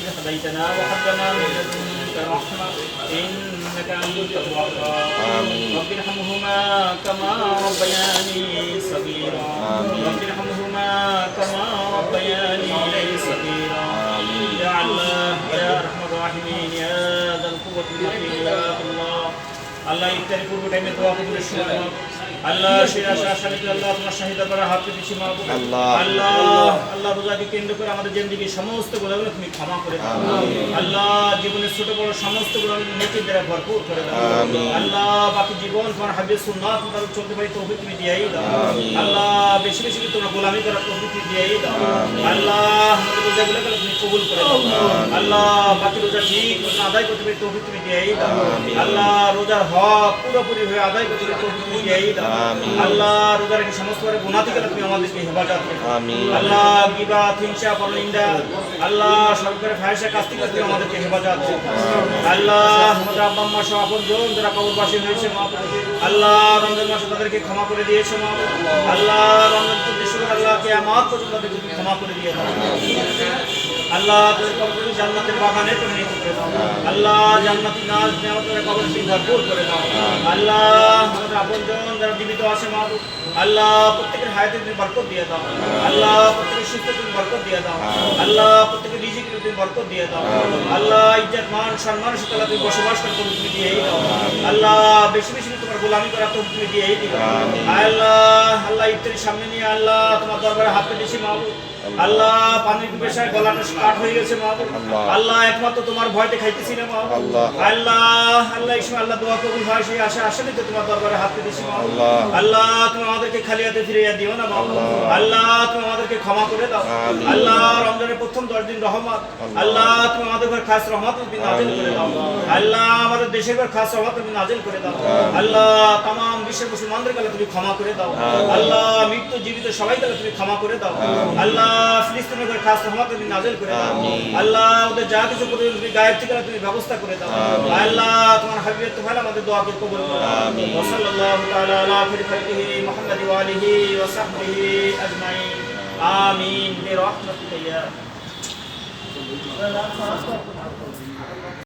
إذ هديتنا وهب لنا من لدنك رحمة إنك أنت الوهاب رب ارحمهما كما ربياني صغيرا رب ارحمهما كما ربياني صغيرا يا الله يا أرحم الراحمين يا ذا القوة المتين يا الله আল্লাহ ইফতারি পূর্ব টাইমে দোয়া কবুলের সময় আল্লাহ সেই আশা আশাকে আল্লাহ তোমার শাহিদা করা হাতে দিছি মাহবুব আল্লাহ আল্লাহ রোজাকে কেন্দ্র করে আমাদের জিন্দেগীর সমস্ত গুনাহগুলো তুমি ক্ষমা করে দাও আল্লাহ জীবনের ছোট বড় সমস্ত গুনাহগুলো নেকি দ্বারা ভরপুর করে দাও আল্লাহ বাকি জীবন তোমার হাবিব সুন্নাত মোতাবেক চলতে পারি তৌফিক তুমি দিয়েই দাও আল্লাহ বেশি বেশি তোমার গোলামি করার তৌফিক তুমি দিয়েই দাও আল্লাহ আমাদের রোজাগুলোকে তুমি কবুল করে দাও আল্লাহ বাকি রোজা ঠিক মতো আদায় করতে পারি তৌফিক তুমি দিয়েই দাও আল্লাহ রোজার হক পুরোপুরি হয়ে আদায় করতে পারি তৌফিক তুমি দিয়েই দাও আল্লাহ রোজার কি সমস্ত গুনাহ থেকে তুমি আমাদেরকে হেফাজত করো আল্লাহ গীবাত হিংসা পরনিন্দা আল্লাহ সরকারের ফাহিশা কাজ থেকে তুমি আমাদেরকে হেফাজত করো আল্লাহ আমাদের আব্বা আম্মা সহ আপনজন যারা কবরবাসী হয়েছে মা আল্লাহ রমজান মাসে তাদেরকে ক্ষমা করে দিয়েছো মা আল্লাহ রমজান থেকে শুরু আল্লাহ কিয়ামত পর্যন্ত তাদেরকে তুমি ক্ষমা করে দিয়ে দাও আল্লাহ তাদের কবরকে জান্নাতের বাগানে পরিণত করে দাও আল্লাহ জান্নাতি নাজ নিয়ামতের কবরকে ভরপুর করে দাও আল্লাহ আমাদের আপনজন যারা জীবিত আছে মা আল্লাহ প্রত্যেকের হায়াতে তুমি বরকত দিয়ে দাও আল্লাহ প্রত্যেকের সুস্থ তুমি বরকত দিয়ে দাও আল্লাহ প্রত্যেকের রিজিকে তুমি বরকত দিয়ে দাও আল্লাহ ইজ্জত মান সম্মানের সাথে তুমি বসবাস করতে তুমি দিয়েই দাও আল্লাহ বেশি বেশি তোমার গোলামি করার তো তুমি দিয়েই দিও আল্লাহ আল্লাহ ইফতারির সামনে নিয়ে আল্লাহ তোমার দরবারে হাত পেতেছি মাহবুব আল্লাহ পানির পেশায় গলাটা কাট হয়ে গেছে মাহবুব আল্লাহ একমাত্র তোমার ভয়তে খাইতেছি না মাহবুব আল্লাহ আল্লাহ ইসমা আল্লাহ দোয়া কবুল হয় সেই আশা আসলে তো তোমার দরবারে হাত পেতেছি মাহবুব আল্লাহ তুমি আমাদেরকে খালি হাতে ফিরিয়ে দিও না মাহবুব আল্লাহ তুমি আমাদেরকে ক্ষমা করে দাও আল্লাহ রমজানের প্রথম 10 দিন রহমত আল্লাহ তুমি আমাদের উপর খাস রহমত তুমি নাযিল করে দাও আল্লাহ আমাদের দেশের উপর খাস রহমত তুমি নাযিল করে দাও আল্লাহ तमाम বিশ্বের মুসলমানদেরকে তুমি ক্ষমা করে দাও আল্লাহ মৃত্যু জীবিত সবাইকে তুমি ক্ষমা করে দাও আল্লাহ ফিলিস্তিনের উপর খাস রহমত তুমি নাযিল করে দাও আল্লাহ ওদের যা কিছু করে তুমি গায়েব থেকে তুমি ব্যবস্থা করে দাও আল্লাহ তোমার হাবিবের তোফাল আমাদের দোয়াকে কবুল করো ওয়া সাল্লাল্লাহু তাআলা আলা খালিহি মুহাম্মদ ওয়া আলিহি ওয়া সাহবিহি আজমাইন আমিন বিরহমাতিকা ইয়া